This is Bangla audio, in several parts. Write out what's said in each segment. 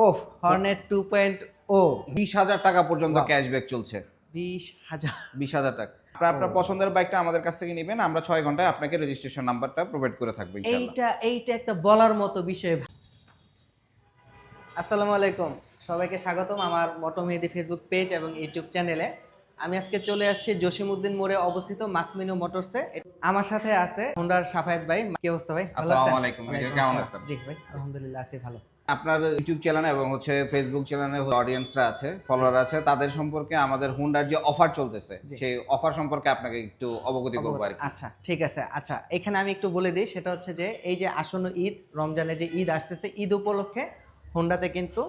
ওফ হর্নেট 2.0 20,000 টাকা পর্যন্ত Wow. ক্যাশব্যাক চলছে। 20,000। 20,000 টাকা আপনার পছন্দের বাইকটা আমাদের কাছ থেকে নেবেন, আমরা 6 ঘন্টায় আপনাকে রেজিস্ট্রেশন নাম্বারটা প্রোভাইড করে থাকবো ইনশাআল্লাহ। এইটা একটা বলার মতো বিষয়। আসসালামু আলাইকুম, সবাইকে স্বাগতম আমার মোটো মেহেদি ফেসবুক পেজ এবং ইউটিউব চ্যানেলে। আমি আজকে চলে আসছি জসিমউদ্দিন মোড়ে অবস্থিত মাসমিনো মোটরসে। আমার সাথে আছে হোন্ডার সাফায়েত ভাই। কি অবস্থা ভাই? ভালো আছেন? আসসালামু আলাইকুম ভাই, কেমন আছেন? জি ভাই, আলহামদুলিল্লাহ আছি ভালো। আপনার ইউটিউব চ্যানেল এবং ফেসবুক চ্যানেলে অডিয়েন্সরা আছে, ফলোয়ার আছে, তাদের সম্পর্কে আমাদের হোন্ডার যে অফার চলতেছে সেই অফার সম্পর্কে আপনাকে একটু অবগতি করবো আর কি। আচ্ছা ঠিক আছে। আচ্ছা এখানে আমি একটু বলে দিই, সেটা হচ্ছে যে এই যে আসন্ন ঈদ, রমজানের যে ঈদ আসতেছে, ঈদ উপলক্ষে হোন্ডাতে কিন্তু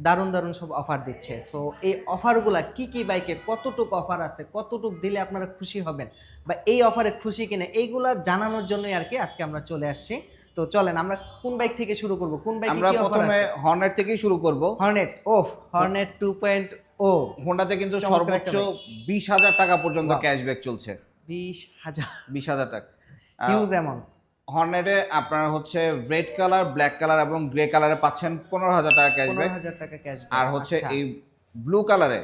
দারুণ দারুণ সব অফার দিচ্ছে। সো এই অফারগুলা কি কি বাইকে কতটুকু অফার আছে, কতটুকু দিলে আপনারা খুশি হবেন বা এই অফারে খুশি কিনা, এইগুলা জানানোর জন্যই আর কি আজকে আমরা চলে আসছি। তো চলেন আমরা কোন বাইক থেকে শুরু করব, কোন বাইকে আমরা কি অফার প্রথমে আছে? হর্নেট থেকেই শুরু করব। হর্নেট, ওফ হর্নেট 2.0। হোন্ডাতে কিন্তু চমৎকার একটা সর্বোচ্চ 20,000 টাকা পর্যন্ত Wow. ক্যাশব্যাক চলছে। 20,000 20,000 টাকা। Huge amount. হর্নেটে আপনার রেড কালার, ব্ল্যাক কালার এবং গ্রে কালারে পাচ্ছেন 15,000 টাকা ক্যাশব্যাক। 15,000 টাকা ক্যাশব্যাক। আর এই ব্লু কালারে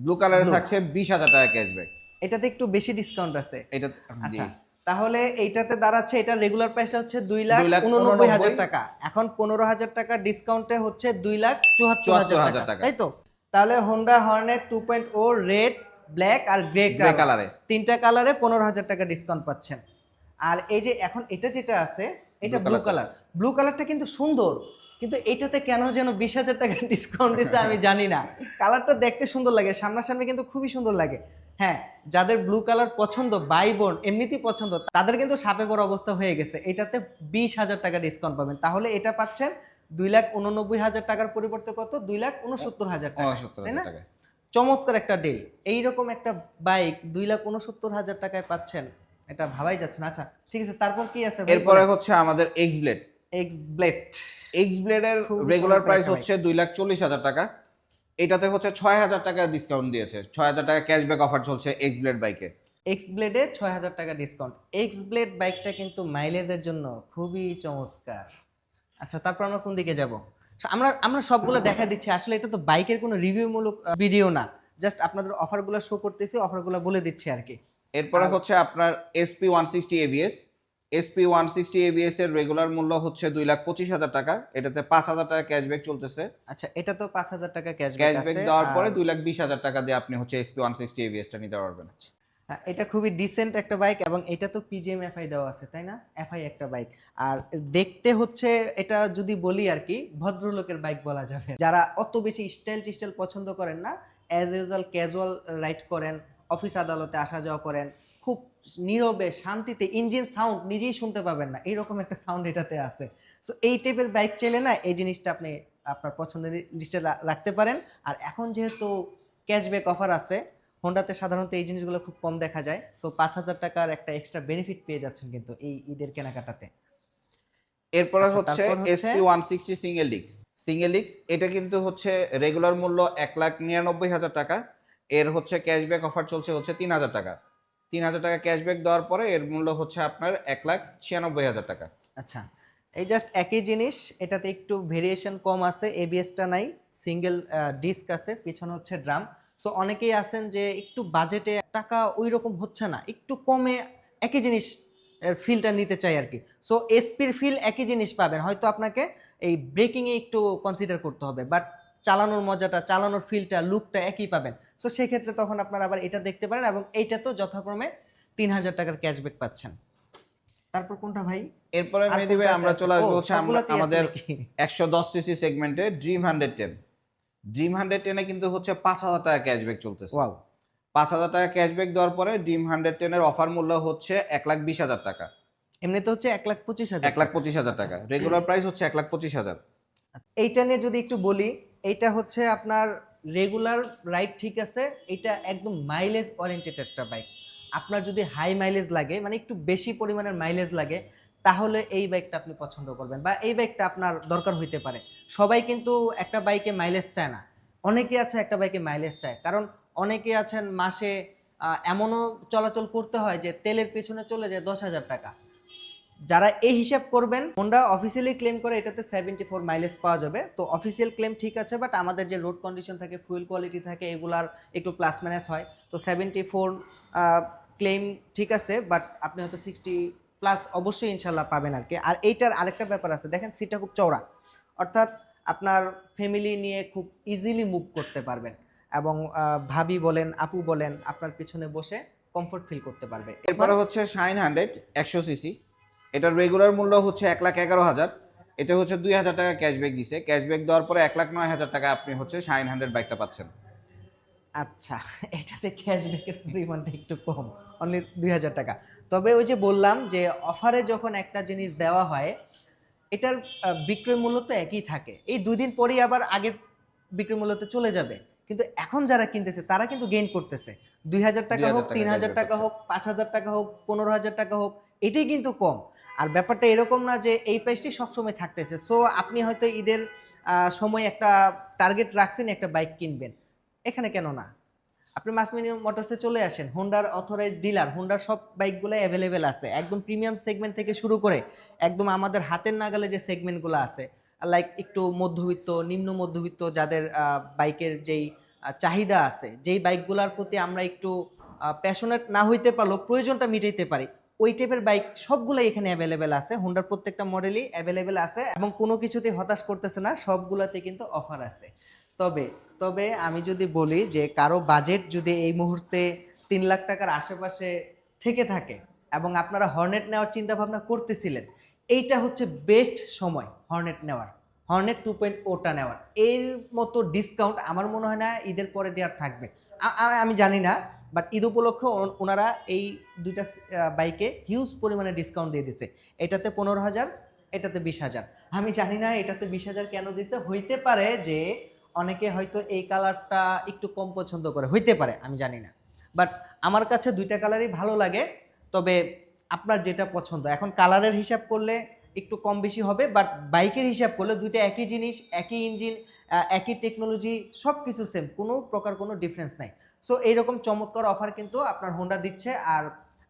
Blue। থাকছে 20,000 টাকা ক্যাশব্যাক। এটাতে একটু বেশি ডিসকাউন্ট আছে। এটা আচ্ছা, জি। তাহলে এইটাতে দাঁড়াচ্ছে, এটা রেগুলার প্রাইসটা হচ্ছে 2,89,000 টাকা, এখন 15,000 টাকা ডিসকাউন্টে হচ্ছে 2,74,000 টাকা, তাই তো? তাহলে হোন্ডা হর্নেট 2.0 রেড, ব্ল্যাক আর গ্রে কালারে, তিনটা কালারে 15,000 টাকা ডিসকাউন্ট পাচ্ছেন। আর এই যে এখন এটা যেটা আছে, এটা ব্লু কালার। ব্লু কালারটা কিন্তু সুন্দর, কিন্তু এটাতে কেন যেন 20,000 টাকা ডিসকাউন্ট দিচ্ছে আমি জানি না। কালারটা দেখতে সুন্দর লাগে, সামনাসামনি কিন্তু খুবই সুন্দর লাগে। হ্যাঁ, যাদের ব্লু কালার পছন্দ, বাই বোন এমনিতেই পছন্দ, তাদের কিন্তু সাপে বড় অবস্থা হয়ে গেছে। এটাতে 20,000 টাকা ডিসকাউন্ট পাবেন। তাহলে এটা পাচ্ছেন 2,89,000 টাকার পরিবর্তে কত? 2,69,000 টাকা, তাই না? চমৎকার একটা ডিল। এইরকম একটা বাইক 2,69,000 টাকায় পাচ্ছেন, এটা ভাবাই যাচ্ছে না। আচ্ছা ঠিক আছে, তারপর কি আছে? এরপরে আমাদের এক্স ব্লেড। এক্স ব্লেডের রেগুলার প্রাইস হচ্ছে 2,40,000 টাকা। এটাতে 6,000 টাকা ডিসকাউন্ট দিয়েছে, 6,000 টাকা ক্যাশব্যাক অফার চলছে এক্স ব্লেড বাইকে। এক্স ব্লেডে 6,000 টাকা ডিসকাউন্ট। এক্স ব্লেড বাইকটা কিন্তু মাইলেজের জন্য খুবই চমৎকার। আচ্ছা তারপর আমরা কোন দিকে যাব? আমরা আমরা সবগুলো দেখা দিচ্ছি, আসলে এটা তো বাইকের কোনো রিভিউমূলক ভিডিও না, জাস্ট আপনাদের অফারগুলো শো করতেছি, অফারগুলো বলে দিচ্ছি আর কি। এরপরে আপনার এসপি 160 এবিএস। এসপি 160 এবিএস এর রেগুলার মূল্য হচ্ছে 2,25,000 টাকা, এটাতে 5,000 টাকা ক্যাশব্যাক চলতেছে। আচ্ছা, এটা তো 5,000 টাকা ক্যাশব্যাক ক্যাশব্যাক আছে, দেওয়ার পরে 2,20,000 টাকা দিয়ে আপনি এসপি 160 এবিএস টা নিতে পারবেন। হ্যাঁ, এটা খুবই ডিসেন্ট একটা বাইক এবং এটা তো পিজিএম এফআই দেওয়া আছে, তাই না? এফআই একটা বাইক। আর দেখতে এটা যদি বলি আর কি, ভদ্রলোকের বাইক বলা যাবে। যারা অত বেশি স্টাইল পছন্দ করেন না, অ্যাজ ইউজুয়াল ক্যাজুয়াল রাইড করেন, অফিস আদালতে আসা যাওয়া করেন, খুব নীরবে শান্তিতে, ইঞ্জিন সাউন্ড নিজেই শুনতে পাবেন না, এইরকম একটা সাউন্ড এটাতে আছে। সো এই টাইপের বাইক চাইলে না, এই জিনিসটা আপনি আপনার পছন্দের লিস্টে রাখতে পারেন। আর এখন যেহেতু ক্যাশব্যাক অফার আছে, হোন্ডাতে সাধারণত এই জিনিসগুলো খুব কম দেখা যায়। সো 5,000 টাকার একটা এক্সট্রা বেনিফিট পেয়ে যাচ্ছেন কিন্তু এই ঈদের কেনাকাটাতে। এরপরে আচ্ছা, এসপি 160 সিঙ্গেল ডিক্স। এটা কিন্তু রেগুলার মূল্য 1,99,000 টাকা। এর ক্যাশব্যাক অফার চলছে 3,000 টাকা। 3,000 টাকা ক্যাশব্যাক দেওয়ার পরে এর মূল্য আপনার 1,96,000 টাকা। আচ্ছা, এই জাস্ট একই জিনিস, এটাতে একটু ভেরিয়েশন কম আছে, এবিএসটা নাই, সিঙ্গেল ডিস্ক আছে, পিছনে ড্রাম। সো অনেকেই আছেন যে একটু বাজেটে টাকা ওই রকম হচ্ছে না, একটু কমে একই জিনিস ফিলটা নিতে চাই আর কি। সো এসপির ফিল একই জিনিস পাবেন, হয়তো আপনাকে এই ব্রেকিংয়ে একটু কনসিডার করতে হবে, বাট চালানোর মজাটা, চালানোর ফিলটা, লুকটা একই পাবেন। সো সেক্ষেত্রে তখন আপনারা আবার এটা দেখতে পারেন, এবং এইটা তো যথাক্রমে 3,000 টাকার ক্যাশব্যাক পাচ্ছেন। তারপর কোনটা ভাই? এরপরে মেহেদী ভাই আমরা চলে আসবো আমাদের 110 সিসি সেগমেন্টে ড্রিম 110। ড্রিম 110 এ কিন্তু 5,000 টাকা ক্যাশব্যাক চলতেছে। ওয়াও। 5,000 টাকা ক্যাশব্যাক দেওয়ার পরে ড্রিম 110 এর অফার মূল্য 1,20,000 টাকা। এমনিতে 1,25,000 1,25,000 টাকা। Regular price 1,25,000। এইটা নিয়ে যদি একটু বলি, এইটা আপনার রেগুলার রাইড ঠিক আছে, এটা একদম মাইলেজ ওরিয়েন্টেড একটা বাইক। আপনার যদি হাই মাইলেজ লাগে, মানে একটু বেশি পরিমাণের মাইলেজ লাগে, তাহলে এই বাইকটা আপনি পছন্দ করবেন বা এই বাইকটা আপনার দরকার হইতে পারে। সবাই কিন্তু একটা বাইকে মাইলেজ চায় না, অনেকে আছে একটা বাইকে মাইলেজ চায়, কারণ অনেকে আছেন মাসে এমনও চলাচল করতে হয় যে তেলের পেছনে চলে যায় 10,000 টাকা। যারা এই হিসাব করবেন, হোন্ডা অফিসিয়ালি ক্লেম করে এটাতে 74 মাইলেজ পাওয়া যাবে। তো অফিসিয়াল ক্লেম ঠিক আছে, বাট আমাদের যে রোড কন্ডিশন থাকে, ফুয়েল কোয়ালিটি থাকে, এগুলার একটু প্লাস মাইনাস হয়। তো 74 ক্লেম ঠিক আছে, বাট আপনি হয়তো 60 প্লাস অবশ্যই ইনশাল্লাহ পাবেন আর কি। আর এইটার আরেকটা ব্যাপার আছে, দেখেন সিটটা খুব চওড়া, অর্থাৎ আপনার ফ্যামিলি নিয়ে খুব ইজিলি মুভ করতে পারবেন, এবং ভাবি বলেন, আপু বলেন, আপনার পিছনে বসে কমফোর্ট ফিল করতে পারবে। এরপরে হচ্ছে শাইন 100 100 সিসি, এটার রেগুলার মূল্য হচ্ছে 1,11,000। এটা হচ্ছে 2,000 টাকা ক্যাশব্যাক দিছে, ক্যাশব্যাক দেওয়ার পরে 1,09,000 টাকা আপনি হচ্ছে শাইন 100 বাইকটা পাচ্ছেন। আচ্ছা, এটাতে ক্যাশব্যাকের পরিমাণটা একটু কম, অনলি 2000 টাকা। তবে ওই যে বললাম যে অফারে যখন একটা জিনিস দেওয়া হয়, এটার বিক্রয় মূল্য তো একই থাকে, এই 2 দিন পরেই আবার আগের বিক্রয় মূল্যতে চলে যাবে। কিন্তু এখন যারা কিনতেছে তারা কিন্তু গেইন করতেছে। 2000 টাকা হোক, 3000 টাকা হোক, 5000 টাকা হোক, 15,000 টাকা হোক, এটাই কিন্তু কম। আর ব্যাপারটা এরকম না যে এই প্রাইসটি সবসময় থাকতেছে। সো আপনি হয়তো ঈদের সময় একটা টার্গেট রাখছেন একটা বাইক কিনবেন, এখানে কেন না, আপনি মাসমিনি মোটরসে চলে আসেন, হোন্ডার অথরাইজড ডিলার, হোন্ডার সব বাইকগুলো অ্যাভেলেবেল আছে, একদম প্রিমিয়াম সেগমেন্ট থেকে শুরু করে একদম আমাদের হাতের নাগালে যে সেগমেন্টগুলো আছে, লাইক একটু মধ্যবিত্ত, নিম্ন মধ্যবিত্ত যাদের বাইকের যেই চাহিদা আছে, যেই বাইকগুলোর প্রতি আমরা একটু প্যাশনেট না হইতে পারলেও প্রয়োজনটা মিটাইতে পারি, ওই টাইপের বাইক সবগুলোই এখানে অ্যাভেলেবেল আছে। হোন্ডার প্রত্যেকটা মডেলই অ্যাভেলেবেল আছে এবং কোনো কিছুতেই হতাশ করতেছে না, সবগুলোতে কিন্তু অফার আছে। তবে তবে আমি যদি বলি যে কারো বাজেট যদি এই মুহূর্তে 3 লাখ টাকার আশেপাশে থেকে থাকে এবং আপনারা হর্নেট নেওয়ার চিন্তা ভাবনা করতেছিলেন, এইটা হচ্ছে বেস্ট সময় হর্নেট নেওয়ার, হর্নেট 2.0টা নেওয়ার। এর মতো ডিসকাউন্ট আমার মনে হয় না ঈদের পরে দেওয়ার থাকবে। আমি জানি না, বাট ঈদ উপলক্ষে ওনারা এই দুইটা বাইকে হিউজ পরিমাণে ডিসকাউন্ট দিয়ে দিছে। এটাতে 15,000, এটাতে 20,000। আমি জানি না এটাতে 20,000 কেন দিছে, হইতে পারে যে অনেকে হয়তো এই কালারটা একটু কম পছন্দ করে, হইতে পারে, আমি জানি না। বাট আমার কাছে দুইটা কালারই ভালো লাগে। তবে আপনার যেটা পছন্দ, এখন কালারের হিসাব করলে একটু কম বেশি হবে, বাট বাইকের হিসাব করলে দুইটা একই জিনিস, একই ইঞ্জিন, একই টেকনোলজি, সব কিছু সেম, কোনো প্রকার কোনো ডিফারেন্স নাই। সো এইরকম চমৎকার অফার কিন্তু আপনার হোন্ডা দিচ্ছে। আর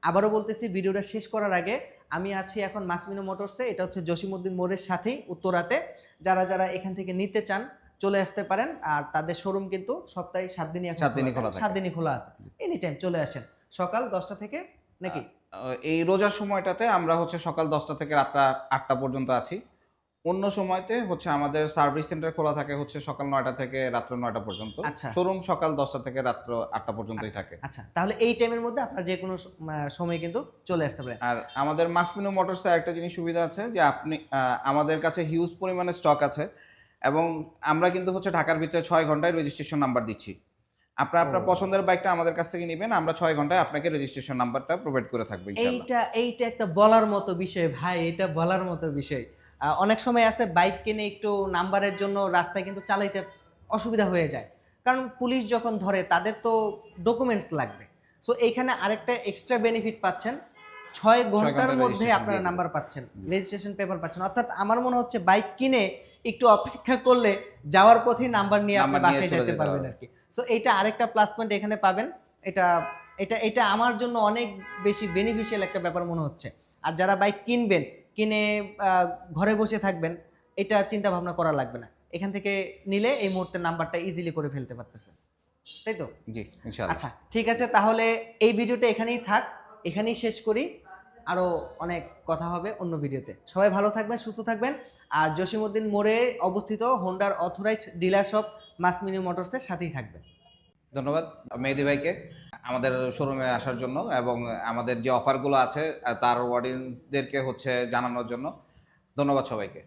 আবারও বলতেছি, ভিডিওটা শেষ করার আগে, আমি আছি এখন মাসমিনো মোটরসে, এটা হচ্ছে জসিমউদ্দিন মোড়ের সাথেই উত্তরাতে। যারা যারা এখান থেকে নিতে চান চলে আসতে পারেন। আর তাদের শোরুম কিন্তু সপ্তাহে 7 দিনই এখন 7 দিনই খোলা আছে, এনি টাইম চলে আসেন, সকাল 10টা থেকে নাকি এই রোজার সময়টাতে আমরা হচ্ছে সকাল 10টা থেকে রাত 8টা পর্যন্ত আছি। অন্য সময়তে হচ্ছে আমাদের সার্ভিস সেন্টার খোলা থাকে হচ্ছে সকাল 9টা থেকে রাত্র 9টা পর্যন্ত। আচ্ছা, শোরুম সকাল 10টা থেকে রাত্র 8টা পর্যন্তই থাকে। আচ্ছা, তাহলে এই টাইমের মধ্যে আপনার যে কোনো সময় কিন্তু চলে আসতে পারেন। আর আমাদের মাসমিনো মোটরসে একটা জিনিস সুবিধা আছে যে আপনি আমাদের কাছে হিউজ পরিমাণে স্টক আছে এবং আমরা কিন্তু হচ্ছে ঢাকার ভিতরে 6 ঘন্টায় রেজিস্ট্রেশন নাম্বার দিচ্ছি। আপনার পছন্দের বাইকটা আমাদের কাছ থেকে নেবেন, আমরা 6 ঘন্টায় আপনাকে রেজিস্ট্রেশন নাম্বারটা প্রোভাইড করে থাকবো ইনশাআল্লাহ। এইটা একটা বলার মতো বিষয় ভাই, এটা বলার মতো বিষয়। অনেক সময় আছে বাইক কিনে একটু নাম্বারের জন্য রাস্তায় কিন্তু চালাইতে অসুবিধা হয়ে যায়, কারণ পুলিশ যখন ধরে তাদের তো ডকুমেন্টস লাগবে। সো এইখানে আরেকটা এক্সট্রা বেনিফিট পাচ্ছেন, 6 ঘন্টার মধ্যে আপনারা নাম্বার পাচ্ছেন, রেজিস্ট্রেশন পেপার পাচ্ছেন। অর্থাৎ আমার মনে হচ্ছে বাইক কিনে একটু অপেক্ষা করলে যাওয়ার পথেই নাম্বার নিয়ে আপনি বাসায় যেতে পারবেন আর কি। সো এইটা আরেকটা প্লাস পয়েন্ট এখানে পাবেন। এটা এটা এটা আমার জন্য অনেক বেশি বেনিফিশিয়াল একটা ব্যাপার মনে হচ্ছে। আর যারা বাইক কিনবেন, কিনে ঘরে বসে থাকবেন, এটা চিন্তা ভাবনা করা লাগবে না, এখান থেকে নিলে এই মুহূর্তে নাম্বারটা ইজিলি করে ফেলতে পারতেছে, তাই তো? জি ইনশাআল্লাহ। আচ্ছা, ঠিক আছে, তাহলে এই ভিডিওটা এখানেই থাক, এখানেই শেষ করি। আরো অনেক কথা হবে অন্য ভিডিওতে। সবাই ভালো থাকবেন, সুস্থ থাকবেন। আর জসিমউদ্দিন মোড়ে অবস্থিত হোন্ডার অথরাইজড ডিলার শপ মাসমিনি মোটরসের সাথেই থাকবেন। ধন্যবাদ মেহেদী ভাইকে আমাদের শোরুমে আসার জন্য এবং আমাদের যে অফারগুলো আছে তার অডিয়েন্সদেরকে হচ্ছে জানানোর জন্য। ধন্যবাদ সবাইকে।